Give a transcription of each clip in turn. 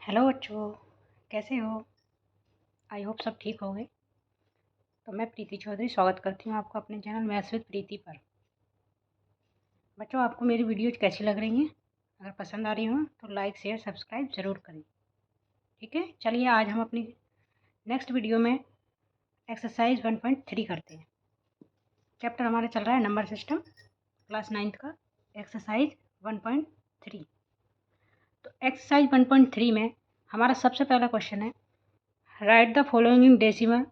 Hello बच्चों, कैसे हो? आई होप सब ठीक होंगे। तो मैं प्रीति चौधरी स्वागत करती हूँ आपको अपने चैनल मैथ्स विद प्रीति पर। बच्चों, आपको मेरी वीडियोज कैसी लग रही हैं? अगर पसंद आ रही हो तो लाइक शेयर सब्सक्राइब ज़रूर करें। ठीक है, चलिए आज हम अपनी नेक्स्ट वीडियो में एक्सरसाइज 1.3 करते हैं। चैप्टर हमारा चल रहा है नंबर सिस्टम, क्लास 9th का एक्सरसाइज 1.3। तो एक्सरसाइज 1.3 में हमारा सबसे पहला क्वेश्चन है, right the following in decimal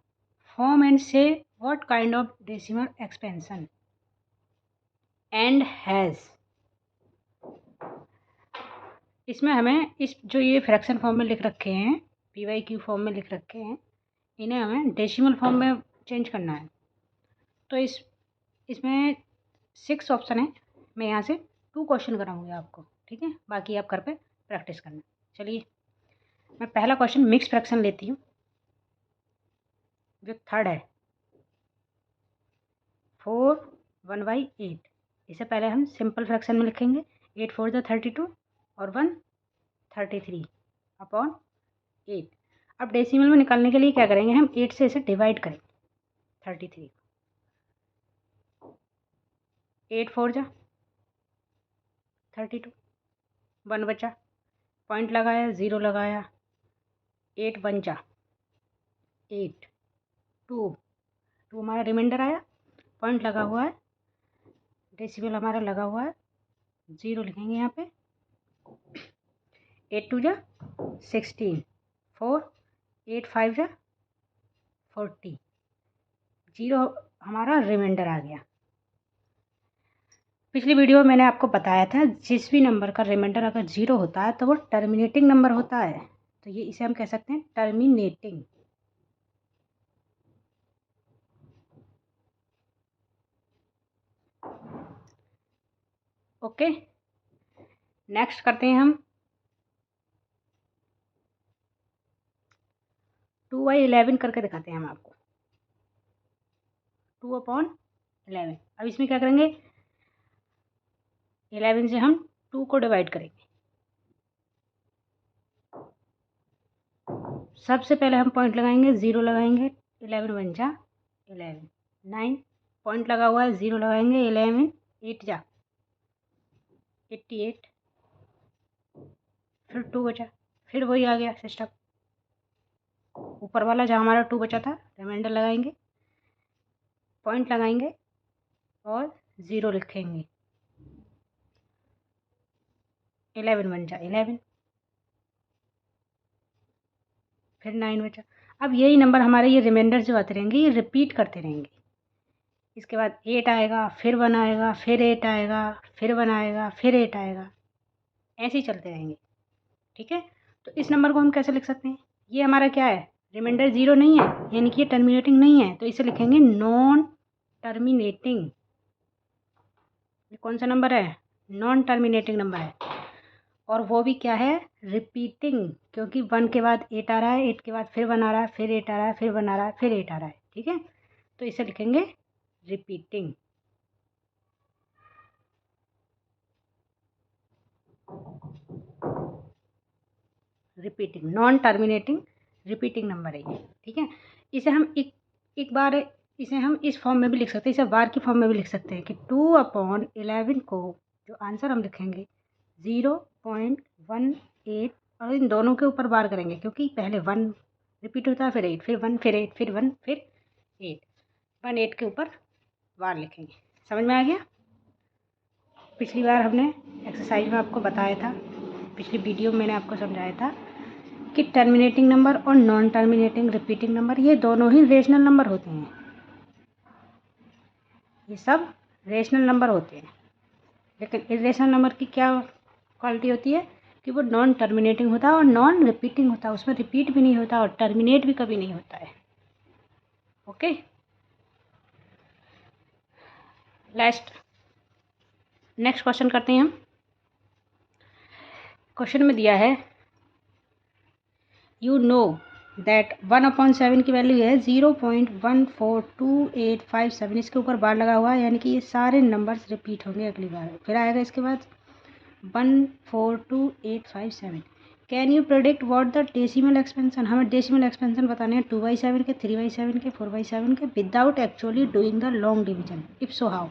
form and say what kind of decimal expansion and has। इसमें हमें इस जो ये फ्रैक्शन फॉर्म में लिख रखे हैं, PYQ फॉर्म में लिख रखे हैं, इन्हें हमें डेसिमल फॉर्म में चेंज करना है। तो इसमें 6 ऑप्शन है। मैं यहाँ से 2 क्वेश्चन कराऊंगी आपको, ठीक है? बाकी आप घर पे प्रैक्टिस करना। चलिए, मैं पहला क्वेश्चन मिक्स फ्रैक्शन लेती हूँ, जो थर्ड है 4 1/8। इसे पहले हम सिंपल फ्रैक्शन में लिखेंगे, 8 4 32 और 1 33/8। अब डेसिमल में निकालने के लिए क्या करेंगे, हम 8 से इसे डिवाइड करेंगे 33 को। 8 4 32, 1 बचा, पॉइंट लगाया, 0 लगाया, 8 1 8, 2 हमारा रिमाइंडर आया, पॉइंट लगा हुआ है, डेसिमल हमारा लगा हुआ है, 0 लिखेंगे यहाँ पे। 8 2 16, 4 8 5 40, 0 हमारा रिमाइंडर आ गया। पिछली वीडियो में मैंने आपको बताया था, जिस भी नंबर का रिमाइंडर अगर 0 होता है तो वो टर्मिनेटिंग नंबर होता है। तो ये इसे हम कह सकते हैं टर्मिनेटिंग। ओके, नेक्स्ट करते हैं हम 2/11 करके दिखाते हैं हम आपको। 2/11। अब इसमें क्या करेंगे, 11 से हम 2 को डिवाइड करेंगे। सबसे पहले हम पॉइंट लगाएंगे, 0 लगाएंगे, 11 1 11, 9 पॉइंट लगा हुआ है, 0 लगाएंगे, 11 8 88, फिर 2 बचा, फिर वही आ गया सिस्टम। ऊपर वाला जहाँ हमारा 2 बचा था, रिमाइंडर लगाएंगे, पॉइंट लगाएंगे और 0 लिखेंगे, 11 1 11, फिर 9 बचा। अब यही नंबर हमारे ये रिमाइंडर जो आते रहेंगे, ये रिपीट करते रहेंगे। इसके बाद 8 आएगा, फिर 1 आएगा, फिर 8 आएगा, फिर 1 आएगा, फिर 8 आएगा, ऐसे ही चलते रहेंगे। ठीक है, तो इस नंबर को हम कैसे लिख सकते हैं, ये हमारा क्या है, रिमाइंडर 0 नहीं है, यानी कि ये टर्मिनेटिंग नहीं है, तो इसे लिखेंगे नॉन टर्मिनेटिंग। ये कौन सा नंबर है, नॉन टर्मिनेटिंग नंबर है। और वो भी क्या है, रिपीटिंग, क्योंकि 1 के बाद 8 आ रहा है, 8 के बाद फिर 1 आ रहा है, फिर 8 आ रहा है, फिर 1 आ रहा है, फिर 8 आ रहा है। ठीक है, तो इसे लिखेंगे repeating. Repeating, non terminating, repeating number है ये। ठीक है, इसे हम एक बार इसे हम इस फॉर्म में भी लिख सकते हैं, इसे बार की फॉर्म में भी लिख सकते हैं कि 2/11 को जो आंसर हम लिखेंगे 0.18, और इन दोनों के ऊपर बार करेंगे, क्योंकि पहले 1 रिपीट होता है, फिर 8, फिर 1, फिर 8, फिर 1, फिर 8, 1 8 के ऊपर बार लिखेंगे। समझ में आ गया? पिछली बार हमने एक्सरसाइज में आपको बताया था, पिछली वीडियो में मैंने आपको समझाया था कि टर्मिनेटिंग नंबर और नॉन टर्मिनेटिंग रिपीटिंग नंबर ये दोनों ही रेशनल नंबर होते हैं। ये सब रेशनल नंबर होते हैं, लेकिन इरेशनल नंबर की क्या क्वालिटी होती है कि वो नॉन टर्मिनेटिंग होता है और नॉन रिपीटिंग होता है, उसमें रिपीट भी नहीं होता और टर्मिनेट भी कभी नहीं होता है। ओके, नेक्स्ट क्वेश्चन करते हैं हम। क्वेश्चन में दिया है, यू नो दैट 1/7 की वैल्यू है 0.142857। इसके ऊपर बार लगा हुआ है, यानी कि ये सारे नंबर्स रिपीट होंगे अगली बार। फिर आएगा इसके बाद 142,857। Can you predict what the decimal expansion, हमें डेसिमल एक्सपेंशन बताने हैं 2/7 के, 3/7 के, 4/7 के without actually doing the long division. If so how,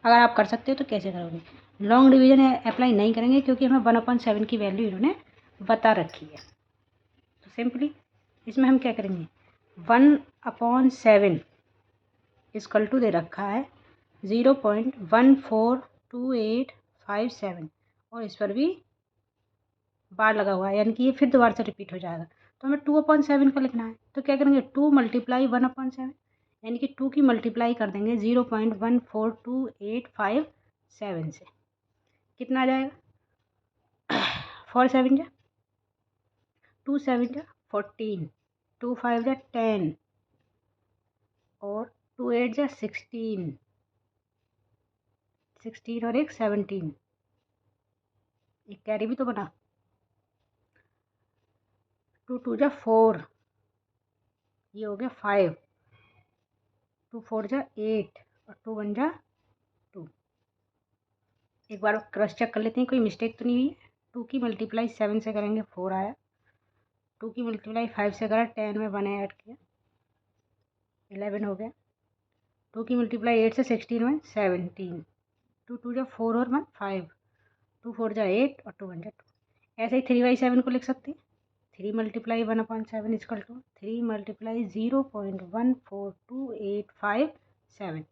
अगर आप कर सकते हो तो कैसे करोगे। लॉन्ग डिवीजन अप्लाई नहीं करेंगे क्योंकि हमें 1/7 की वैल्यू इन्होंने बता रखी है। तो सिंपली इसमें हम क्या करेंगे, 1/7 इक्वल टू दे रखा है 0.142857 और इस पर भी बार लगा हुआ है, यानी कि ये फिर दोबारा से रिपीट हो जाएगा। तो हमें 2/7 का लिखना है, तो क्या करेंगे 2 × 1/7, यानी कि 2 की मल्टीप्लाई कर देंगे 0.14285 से। कितना आ जाएगा 4 7 जा 2 7 जा 14, 2 5 जा 10 और 2 8 जा 16 और एक 17, एक कैरी भी तो बना। 2 2 जा 4, ये हो गया 5, 2 4 जा 8 और 2 1 जा 2। एक बार क्रॉस चेक कर लेते हैं कोई मिस्टेक तो नहीं हुई है। 2 की मल्टीप्लाई 7 से करेंगे 4 आया, 2 की मल्टीप्लाई 5 से करा 10 में 1 ऐड किया 11 हो गया, 2 की मल्टीप्लाई 8 से 16 में 17, 2 2 जा 4 और 1 5, 2 4 जा 8 और 2 1 जा 2। ऐसे ही 3/7 को लिख सकते हैं, 3 × 1/7 इक्वल टू 3 × 0.14285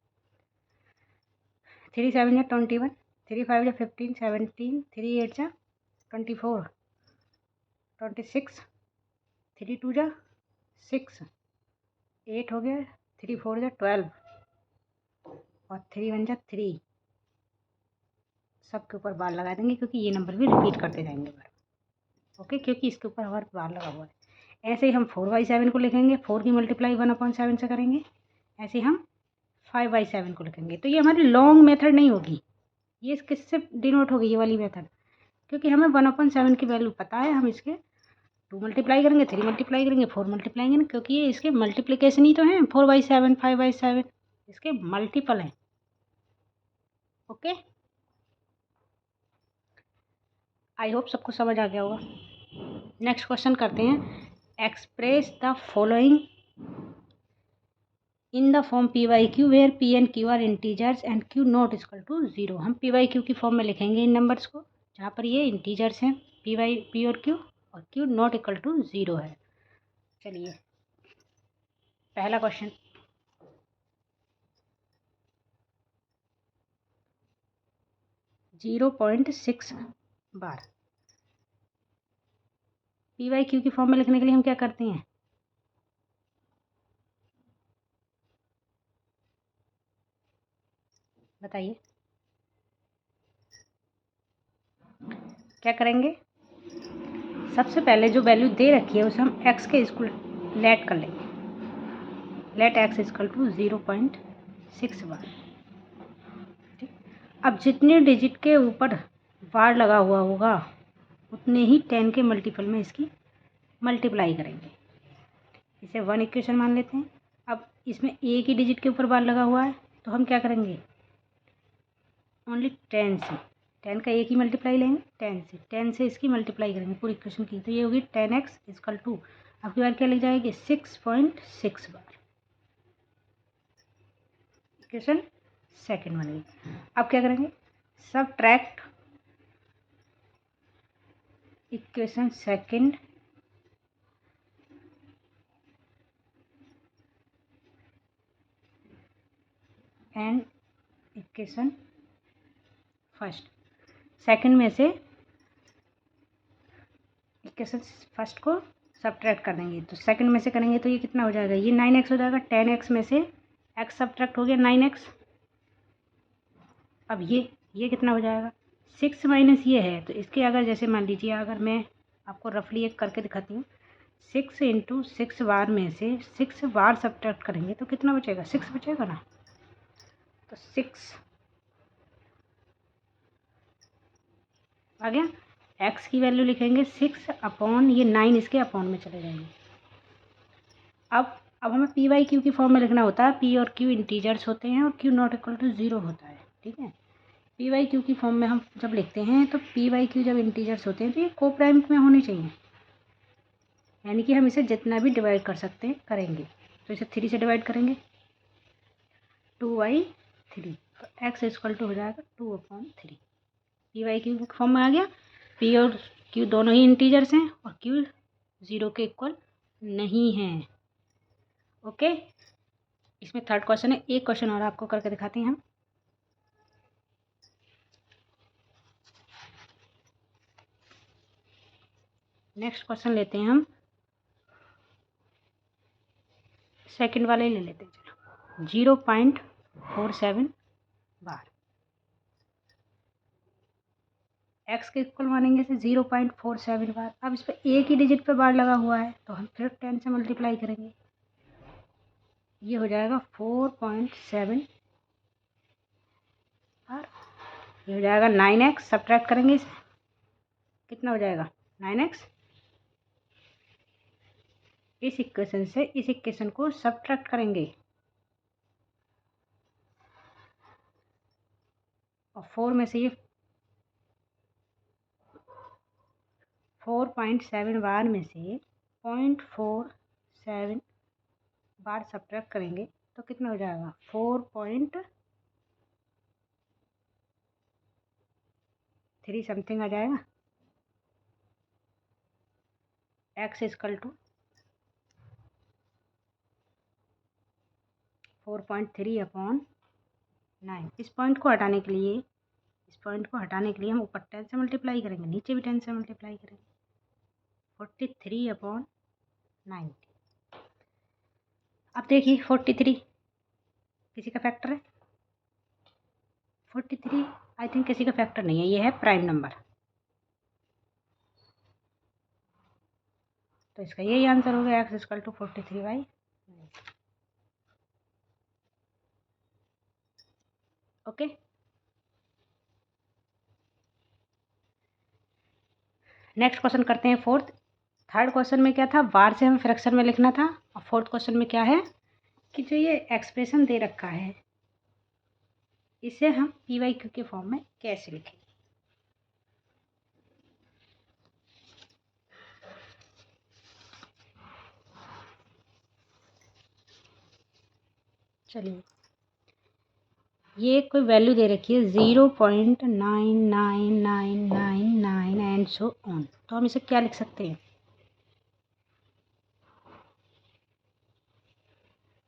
3 7 जा 21, 3 5 जा 15 17, 3 8 जा 24 26, 3 2 जा 6 8 हो गया, 3 4 जा 12 और 3 1 जा 3। सबके ऊपर बार लगा देंगे क्योंकि ये नंबर भी रिपीट करते जाएंगे बार। ओके, क्योंकि इसके ऊपर हमारा बार लगा हुआ है। ऐसे ही हम 4/7 को लिखेंगे, 4 की मल्टीप्लाई 1/7 से करेंगे। ऐसे हम 5/7 को लिखेंगे। तो ये हमारी लॉन्ग मेथड नहीं होगी, ये किससे डिनोट होगी, ये वाली मेथड, क्योंकि हमें 1/7 की वैल्यू पता है। हम इसके 2 मल्टीप्लाई करेंगे, 3 मल्टीप्लाई करेंगे, 4 मल्टीप्लाई करेंगे, क्योंकि ये इसके मल्टीप्लिकेशन ही तो हैं। 4/7 5/7 इसके मल्टीपल हैं। ओके, आई होप सबको समझ आ गया होगा। नेक्स्ट क्वेश्चन करते हैं। Express the following in the form PYQ where P and Q are integers and Q not equal to 0। हम PYQ की फॉर्म में लिखेंगे इन नंबर्स को जहाँ पर ये इंटीजर्स हैं P और Q और Q नॉट इक्वल टू 0 है। चलिए पहला क्वेश्चन, (0.6 बार। PYQ की फॉर्म में लिखने के लिए हम क्या करते हैं, बताइए क्या करेंगे। सबसे पहले जो वैल्यू दे रखी है उसे हम x के स्क्वायर लेट कर लेंगे। लेट x इक्वल टू 0.6 बार। ठीक, अब जितने डिजिट के ऊपर बार लगा हुआ होगा उतने ही 10 के मल्टीपल में इसकी मल्टीप्लाई करेंगे। इसे 1 इक्वेशन मान लेते हैं। अब इसमें एक ही डिजिट के ऊपर बार लगा हुआ है तो हम क्या करेंगे, ओनली 10 से 10 का एक ही मल्टीप्लाई लेंगे, 10 से इसकी मल्टीप्लाई करेंगे पूरी इक्वेशन की। तो ये होगी 10x इक्वल टू, अब की बार क्या लिख जाएगी 6.6 बार। इक्वेशन सेकंड बन गई। अब क्या करेंगे, subtract equation second and equation first. Second में से इक्वेशन फर्स्ट को सबट्रैक्ट कर देंगे, तो सेकंड में से करेंगे तो ये कितना हो जाएगा, ये 9x हो जाएगा। 10x में से x सबट्रैक्ट हो गया 9x। अब ये कितना हो जाएगा, 6 माइनस ये है, तो इसके अगर जैसे मान लीजिए, अगर मैं आपको रफली एक करके दिखाती हूँ, 6 × 6 बार में से 6 बार सबट्रैक्ट करेंगे तो कितना बचेगा, 6 बचेगा ना। तो 6 आ गया। x की वैल्यू लिखेंगे 6 अपॉन ये 9 इसके अपॉन में चले जाएंगे। अब हमें PYQ की फॉर्म में लिखना होता है। P और Q इंटीजर्स होते हैं और Q नॉट इक्वल टू 0 होता है। ठीक है, PYQ की फॉर्म में हम जब लिखते हैं तो PYQ जब इंटीजर्स होते हैं तो ये कोप्राइम में होने चाहिए। यानी कि हम इसे जितना भी डिवाइड कर सकते हैं करेंगे। तो इसे 3 से डिवाइड करेंगे, 2/3। तो x इक्वल टू हो जाएगा 2/3। पी वाई क्यू फॉर्म में आ गया। पी और क्यू दोनों ही इंटीजर्स हैं और क्यू 0 के इक्वल नहीं है। ओके, इसमें थर्ड क्वेश्चन है। एक क्वेश्चन और आपको करके दिखाते हैं हम। नेक्स्ट क्वेश्चन लेते हैं हम, सेकंड वाले ले लेते हैं। चलो, 0.47 बार x के इक्वल मानेंगे से 0.47 बार। अब इस पर एक ही डिजिट पे बार लगा हुआ है तो हम फिर 10 से मल्टीप्लाई करेंगे। ये हो जाएगा 4.7 बार। ये हो जाएगा 9x। सब्ट्रैक्ट करेंगे इसे, कितना हो जाएगा 9x। इस इक्वेशन से इस इक्वेशन को सब्ट्रैक्ट करेंगे और 4 में से ये 4.7 बार में से 0.47 बार सब्ट्रैक्ट करेंगे तो कितना हो जाएगा 4.3 समथिंग आ जाएगा। x equal to 4.3/9। इस पॉइंट को हटाने के लिए हम ऊपर 10 से मल्टीप्लाई करेंगे, नीचे भी 10 से मल्टीप्लाई करेंगे। 43/90। अब देखिए 43 किसी का फैक्टर है? 43 आई थिंक किसी का फैक्टर नहीं है, ये है प्राइम नंबर। तो इसका यही आंसर हो गया, x equal to 43/9। Okay, next question करते हैं फोर्थ। थर्ड क्वेश्चन में क्या था, बार से हमें फ्रैक्शन में लिखना था। और फोर्थ क्वेश्चन में क्या है कि जो ये एक्सप्रेशन दे रखा है इसे हम पी वाई क्यू के फॉर्म में कैसे लिखें। चलिए, ये कोई वैल्यू दे रखी है 0.9999 एंड सो ऑन। तो हम इसे क्या लिख सकते हैं,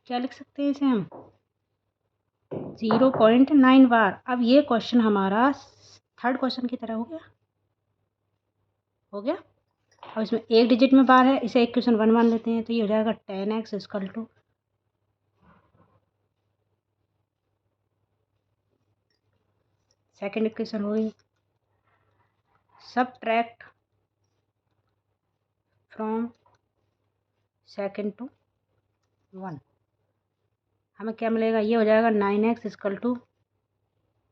क्या लिख सकते हैं इसे हम 0.9 बार। अब ये क्वेश्चन हमारा थर्ड क्वेश्चन की तरह हो गया। अब इसमें एक डिजिट में बार है, इसे इक्वेशन 1 मान लेते हैं। तो ये हो जाएगा 10x equal to second equation हुई सब्ट्रैक्ट फ्रॉम सेकेंड टू 1। हमें क्या मिलेगा, ये हो जाएगा 9x इक्वल टू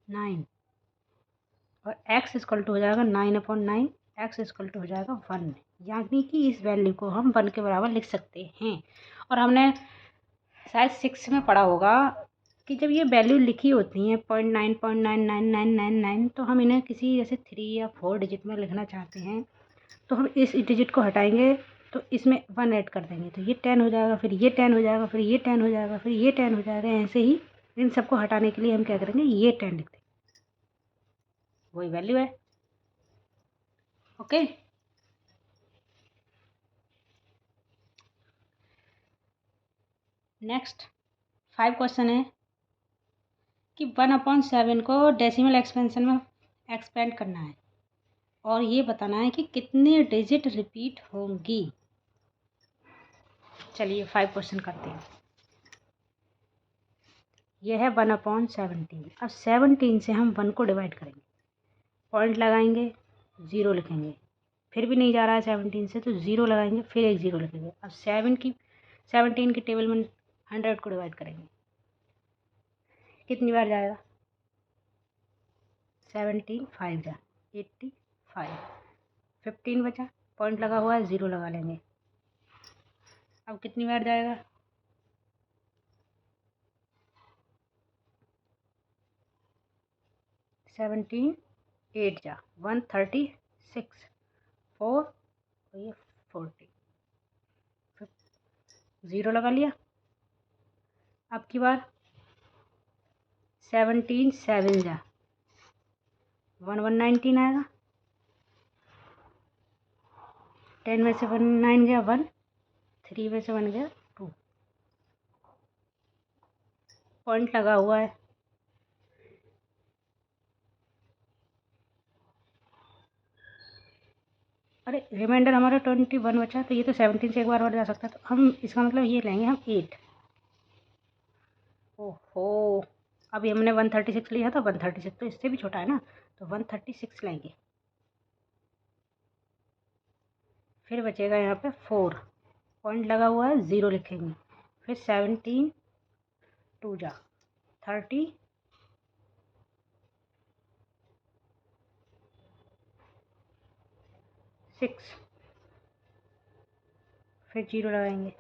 9 और x इक्वल टू हो जाएगा 9/9। x इक्वल टू हो जाएगा 1, यानी कि इस वैल्यू को हम 1 के बराबर लिख सकते हैं। और हमने शायद 6 में पढ़ा होगा कि जब ये वैल्यू लिखी होती हैं 0.99999 तो हम इन्हें किसी जैसे 3 या 4 डिजिट में लिखना चाहते हैं तो हम इस डिजिट को हटाएंगे तो इसमें 1 ऐड कर देंगे तो ये 10 हो जाएगा, फिर ये 10 हो जाएगा, फिर ये 10 हो जाएगा, फिर ये 10 हो जाएगा। ऐसे ही इन सबको हटाने के लिए हम क्या करेंगे, ये 10 लिख देंगे, वही वैल्यू है। ओके, नेक्स्ट 5 क्वेश्चन है कि 1/7 को डेसिमल एक्सपेंशन में एक्सपेंड करना है और ये बताना है कि कितने डिजिट रिपीट होंगी। चलिए 5 क्वेश्चन करते हैं। यह है 1/17। अब 17 से हम 1 को डिवाइड करेंगे, पॉइंट लगाएंगे, 0 लिखेंगे, फिर भी नहीं जा रहा है 17 से तो 0 लगाएंगे, फिर एक 0 लिखेंगे। अब 17 की टेबल में 100 को डिवाइड करेंगे, कितनी बार जाएगा 17 5 जा 85, 15 बचा, पॉइंट लगा हुआ है, 0 लगा लेंगे। अब कितनी बार जाएगा 17 8 जा 136, 4 और ये 40, ज़ीरो लगा लिया। अब की बार 17 7 जा 119 आएगा। 10 में से 1 9 गया 1, 3 में से 1 गया 2। पॉइंट लगा हुआ है। अरे रिमाइंडर हमारा 21 बचा, तो ये तो 17 से एक बार और जा सकता है, तो हम इसका मतलब ये लेंगे हम 8। ओहो, अभी हमने 136 लिया था, 136 तो इससे भी छोटा है ना, तो 136 लेंगे। फिर बचेगा यहाँ पे 4, पॉइंट लगा हुआ है, 0 लिखेंगे। फिर 17 2 जा 36, फिर 0 लगाएंगे।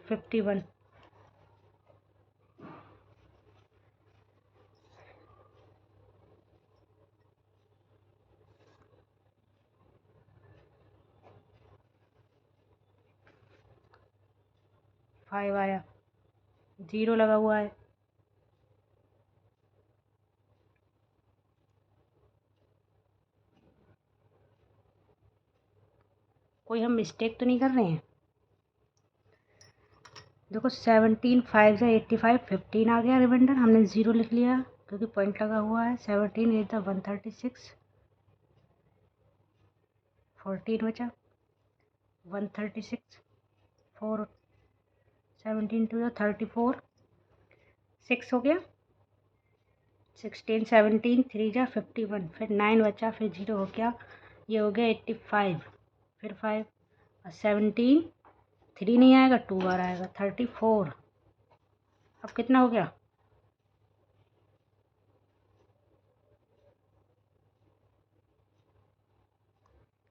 51, फाइव आया, 0 लगा हुआ है। कोई हम मिस्टेक तो नहीं कर रहे हैं? देखो 17 5 से 85, 15 आ गया रिमाइंडर, हमने 0 लिख लिया क्योंकि पॉइंट लगा हुआ है। 17 8 136, 14 बचा, 136 4, 17 2 34, 6 हो गया। 16 17 3 जा 51, फिर 9 बचा, फिर 0 हो गया, ये हो गया 85, फिर 5 और 17 3 नहीं आएगा, 2 बार आएगा, 34। अब कितना हो गया?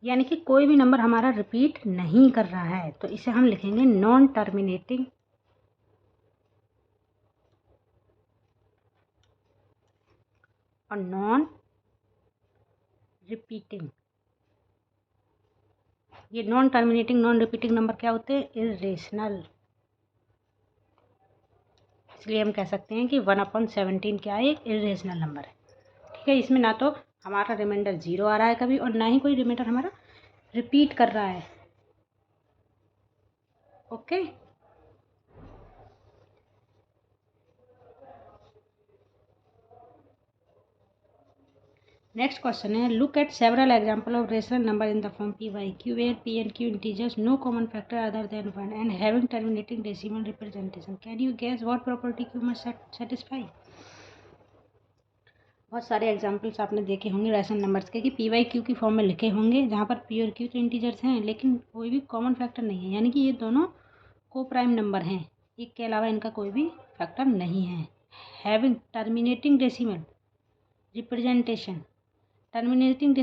यानी कि कोई भी नंबर हमारा रिपीट नहीं कर रहा है, तो इसे हम लिखेंगे नॉन टर्मिनेटिंग और नॉन रिपीटिंग। ये non terminating non repeating number क्या होते हैं? इरेशनल। इसलिए हम कह सकते हैं कि 1/17 क्या है? एक इरेशनल नंबर है। ठीक है, इसमें ना तो हमारा रिमाइंडर 0 आ रहा है कभी, और ना ही कोई रिमाइंडर हमारा रिपीट कर रहा है। ओके, नेक्स्ट क्वेश्चन है, look at several example of rational number in the form p y q where p and q integers no common factor other than 1 and having terminating decimal representation. Can you guess what property q must satisfy? बहुत सारे examples आपने देखे होंगे rational numbers के कि P y Q की form में लिखे होंगे, जहाँ पर पी और क्यू तो इंटीजर्स हैं लेकिन कोई भी कॉमन फैक्टर नहीं है, यानी कि ये दोनों को प्राइम नंबर हैं, एक के अलावा इनका कोई भी फैक्टर नहीं है। Having terminating decimal representation, terminating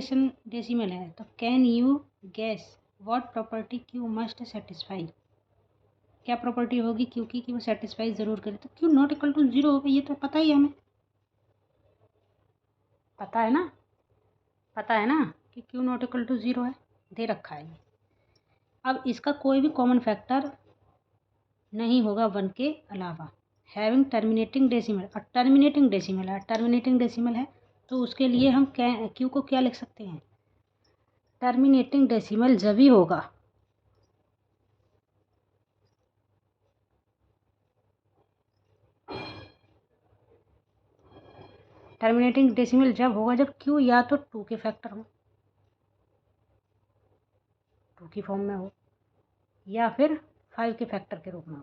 decimal है, तो can you guess what property q must satisfy? क्या प्रॉपर्टी होगी क्यू की कि वो सेटिस्फाई ज़रूर करे? तो क्यू नॉट इक्वल टू 0 होगा, ये तो पता ही है हमें, पता है ना, पता है ना कि क्यू नॉट इक्वल टू 0 है, दे रखा है ये। अब इसका कोई भी कॉमन फैक्टर नहीं होगा 1 के अलावा। हैविंग टर्मिनेटिंग डेसिमल, और टर्मिनेटिंग डेसिमल है, टर्मिनेटिंग डेसिमल है तो उसके लिए हम क्यू को क्या लिख सकते हैं? टर्मिनेटिंग डेसिमल जब ही होगा टर्मिनेटिंग डेसिमल जब होगा जब क्यू या तो 2 के फैक्टर हो, 2 की फॉर्म में हो, या फिर 5 के फैक्टर के रूप में हो।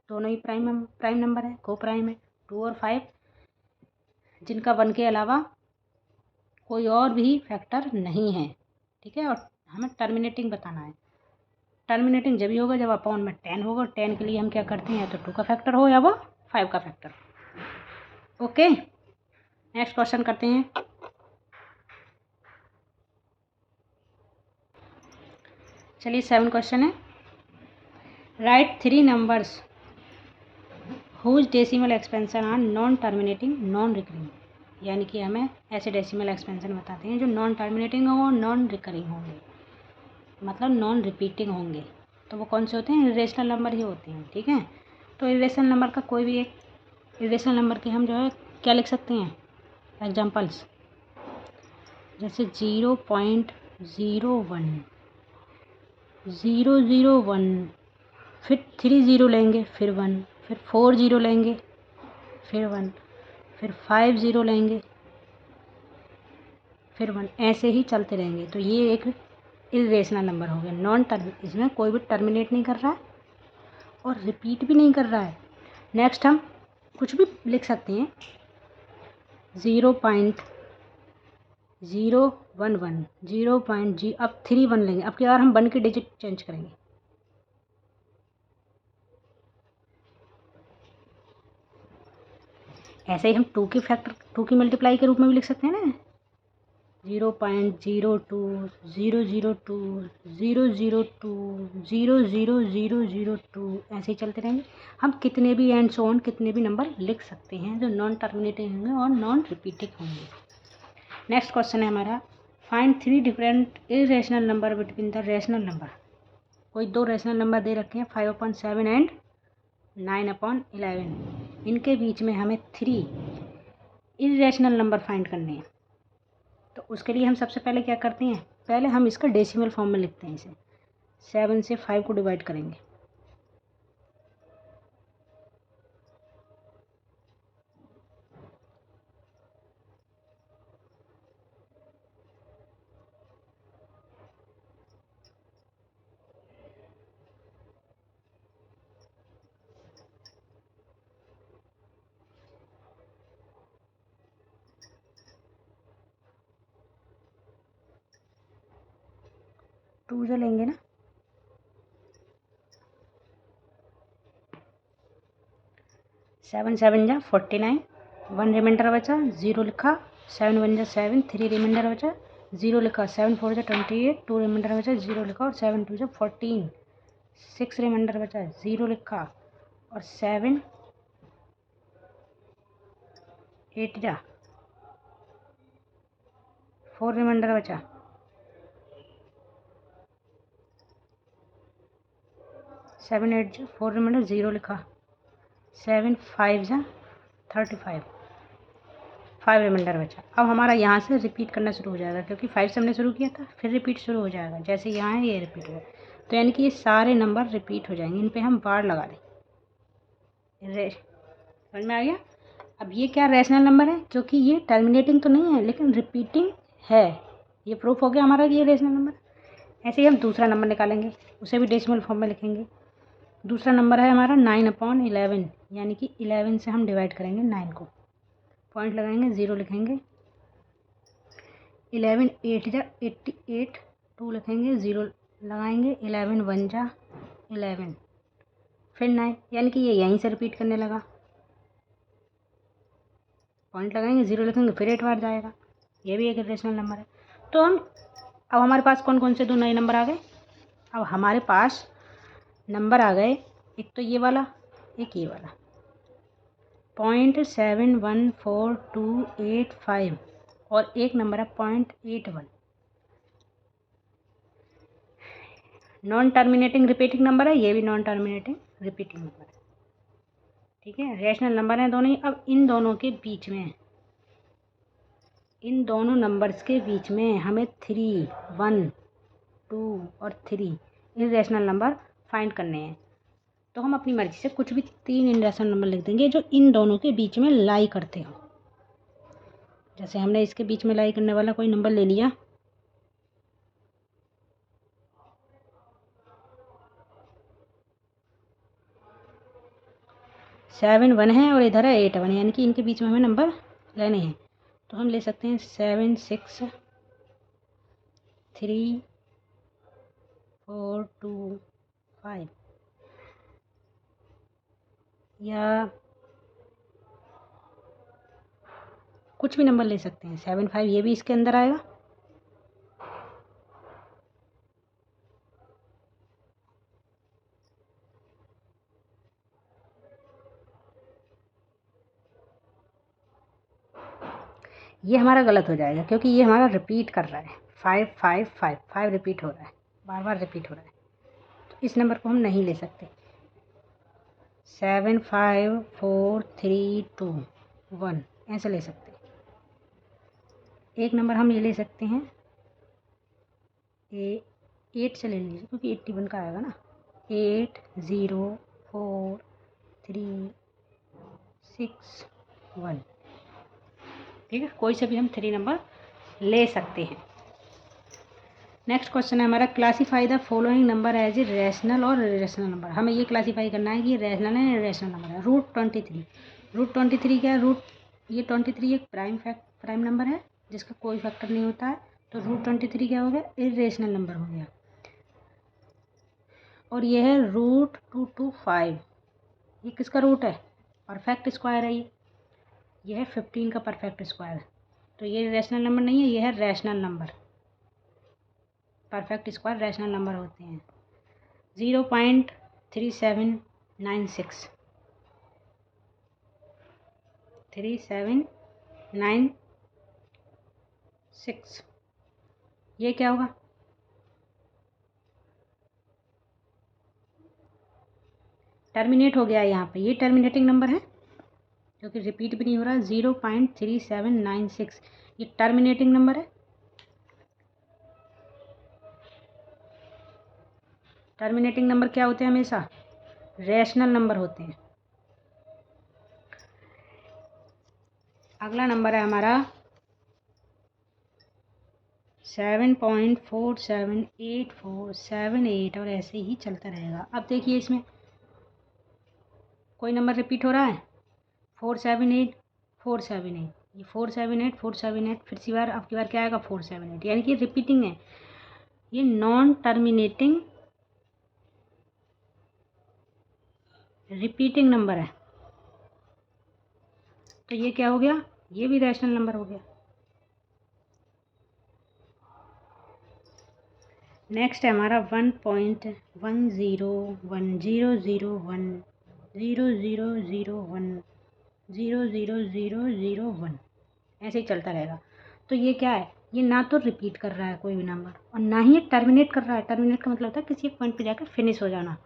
दोनों ही प्राइम नंबर है, को प्राइम है, 2 और 5, जिनका 1 के अलावा कोई और भी फैक्टर नहीं है। ठीक है, और हमें टर्मिनेटिंग बताना है। टर्मिनेटिंग जब ही होगा जब अपॉन में 10 होगा, 10 के लिए हम क्या करते हैं, या तो 2 का फैक्टर हो या वो 5 का फैक्टर हो। ओके, नेक्स्ट क्वेश्चन करते हैं। चलिए 7 क्वेश्चन है, write 3 numbers whose decimal expansion are non terminating non recurring. यानी कि हमें ऐसे डेसिमल एक्सपेंशन बताते हैं जो नॉन टर्मिनेटिंग होंगे और नॉन रिकरिंग होंगे। मतलब नॉन रिपीटिंग होंगे, तो वो कौन से होते हैं? इरेशनल नंबर ही होते हैं। ठीक है, तो इरेशनल नंबर का कोई भी एक इरेशनल नंबर की हम जो है क्या लिख सकते हैं? एग्जाम्पल्स, जैसे 0.01, 001, फिर 3 ज़ीरो लेंगे, फिर 1, फिर 4 ज़ीरो लेंगे, फिर 1, फिर 5 ज़ीरो लेंगे, फिर 1, ऐसे ही चलते रहेंगे। तो ये एक इरेशनल नंबर हो गया, नॉन टर्म, इसमें कोई भी टर्मिनेट नहीं कर रहा है और रिपीट भी नहीं कर रहा है। नेक्स्ट हम कुछ भी लिख सकते हैं, 0.011, 0.0, अब 3 1 लेंगे। अब क्या, हम 1 की डिजिट चेंज करेंगे, ऐसे ही हम 2 की फैक्टर, 2 की मल्टीप्लाई के रूप में भी लिख सकते हैं ना, 0.02, 002, 002, 00002, ऐसे ही चलते रहेंगे। हम कितने भी एंड सो ऑन कितने भी नंबर लिख सकते हैं जो नॉन टर्मिनेटिंग होंगे और नॉन रिपीटिंग होंगे। नेक्स्ट क्वेश्चन है हमारा, find 3 different irrational number between the rational number. कोई 2 रेशनल नंबर दे रखे हैं, 5/7 एंड 9/11। इनके बीच में हमें 3 इरेशनल नंबर फाइंड करने हैं। तो उसके लिए हम सबसे पहले क्या करते हैं, पहले हम इसका डेसिमल फॉर्म में लिखते हैं। इसे 7 से 5 को डिवाइड करेंगे। टू से लेंगे ना, 7 7 जा 49, 1 रिमाइंडर बचा, 0 लिखा, 7 1 जा 7, 3 रिमाइंडर बचा, 0 लिखा, 7 4 जा 28, 2 रिमाइंडर बचा, 0 लिखा और 7 2 जा 14, 6 रिमाइंडर बचा, 0 लिखा और 7 8 जा 4 रिमाइंडर बचा, 7 8 जा 4 रिमाइंडर, 0 लिखा, 7 5 जा 35, 5 रिमाइंडर बचा। अब हमारा यहाँ से रिपीट करना शुरू हो जाएगा, क्योंकि 5 से हमने शुरू किया था, फिर रिपीट शुरू हो जाएगा। जैसे यहाँ है ये रिपीट हुआ, तो यानी कि ये सारे नंबर रिपीट हो जाएंगे। इन पे हम बार लगा दें, समझ में आ गया? अब ये क्या रैशनल नंबर है, क्योंकि ये टर्मिनेटिंग तो नहीं है लेकिन रिपीटिंग है। ये प्रूफ हो गया हमारा कि ये रैशनल नंबर। ऐसे ही हम दूसरा नंबर निकालेंगे, उसे भी डेसिमल फॉर्म में लिखेंगे। दूसरा नंबर है हमारा 9/11, यानी कि 11 से हम डिवाइड करेंगे 9 को, पॉइंट लगाएंगे, 0 लिखेंगे, 11 8 जा 88, 2 लिखेंगे, 0 लगाएंगे, 11 1 जा 11, फिर 9, यानी कि ये यहीं से रिपीट करने लगा, पॉइंट लगाएंगे, 0 लिखेंगे, फिर 8 बार जाएगा। ये भी एक इरेशनल नंबर है। तो हम अब हमारे पास कौन कौन से 2 नए नंबर आ गए? अब हमारे पास नंबर आ गए, एक तो ये वाला, एक ये वाला, 0.71428 और एक नंबर है 0.81। नॉन टर्मिनेटिंग रिपीटिंग नंबर है, ये भी नॉन टर्मिनेटिंग रिपीटिंग नंबर है। ठीक है, रैशनल नंबर हैं दोनों ही। अब इन दोनों के बीच में, इन दोनों नंबर्स के बीच में हमें 3 1 2 और 3 इरेशनल नंबर फाइंड करने हैं। तो हम अपनी मर्जी से कुछ भी 3 इरेशनल नंबर लिख देंगे जो इन दोनों के बीच में लाई करते हो। जैसे हमने इसके बीच में लाई करने वाला कोई नंबर ले लिया, सेवन 1 है और इधर है 8 1, यानी कि इनके बीच में हमें नंबर लेने हैं। तो हम ले सकते हैं 7 6 3 4 2 5, या कुछ भी नंबर ले सकते हैं। 7 5 ये भी इसके अंदर आएगा। ये हमारा गलत हो जाएगा क्योंकि ये हमारा रिपीट कर रहा है, 5 5 5 5 रिपीट हो रहा है। बार बार रिपीट हो रहा है, तो इस नंबर को हम नहीं ले सकते। 7 5 4 3 2 1 ऐसे ले सकते हैं। एक नंबर हम ये ले सकते हैं 8 से ले लीजिए, क्योंकि 81 का आएगा ना। 8 0 4 3 6 1, ठीक है। कोई से भी हम 3 नंबर ले सकते हैं। नेक्स्ट क्वेश्चन है हमारा, classify the following number as a rational और इरेशनल नंबर। हमें ये क्लासीफाई करना है कि ये रैशनल है या इरेशनल नंबर है। रूट 23 क्या है? ये 23 एक प्राइम नंबर है जिसका कोई फैक्टर नहीं होता है, तो रूट 23 क्या हो गया? इरेशनल नंबर हो गया। और ये है रूट 225, ये किसका रूट है? परफेक्ट स्क्वायर है। ये है 15 का परफेक्ट स्क्वायर, तो ये रैशनल नंबर नहीं है, ये है rational number. Perfect square rational number होते हैं। 0.3796 3796, ये क्या होगा? टर्मिनेट हो गया है यहाँ पे, ये टर्मिनेटिंग नंबर है क्योंकि रिपीट भी नहीं हो रहा। 0.3796 ये टर्मिनेटिंग नंबर है। टर्मिनेटिंग नंबर क्या होते हैं? हमेशा रैशनल नंबर होते हैं। अगला नंबर है हमारा 7.478478 और ऐसे ही चलता रहेगा। अब देखिए इसमें कोई नंबर रिपीट हो रहा है? 478 478, ये 478 478, फिर सी बार अब की बार क्या आएगा? 478, यानी कि रिपीटिंग है। ये नॉन टर्मिनेटिंग रिपीटिंग नंबर है, तो ये क्या हो गया? ये भी रैशनल नंबर हो गया। नेक्स्ट है हमारा 1.1010010001000001 ऐसे ही चलता रहेगा। तो ये क्या है? ये ना तो रिपीट कर रहा है कोई भी नंबर और ना ही ये टर्मिनेट कर रहा है। टर्मिनेट का मतलब होता है किसी एक पॉइंट पे जाकर फिनिश हो जाना।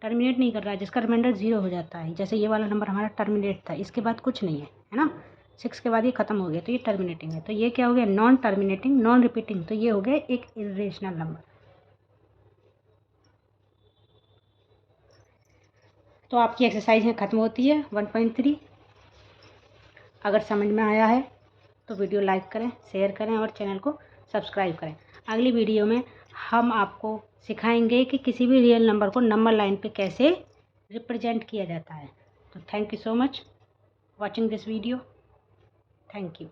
टर्मिनेट नहीं कर रहा है जिसका रिमाइंडर 0 हो जाता है। जैसे ये वाला नंबर हमारा टर्मिनेट था, इसके बाद कुछ नहीं है ना। 6 के बाद ये खत्म हो गया, तो ये टर्मिनेटिंग है। तो ये क्या हो गया? नॉन टर्मिनेटिंग नॉन रिपीटिंग, तो ये हो गया एक इरेशनल नंबर। तो आपकी एक्सरसाइज में ख़त्म होती है 1.3। अगर समझ में आया है तो वीडियो लाइक करें, शेयर करें और चैनल को सब्सक्राइब करें। अगली वीडियो में हम आपको सिखाएंगे कि किसी भी रियल नंबर को नंबर लाइन पे कैसे रिप्रेजेंट किया जाता है। तो thank you so much watching this video. Thank you.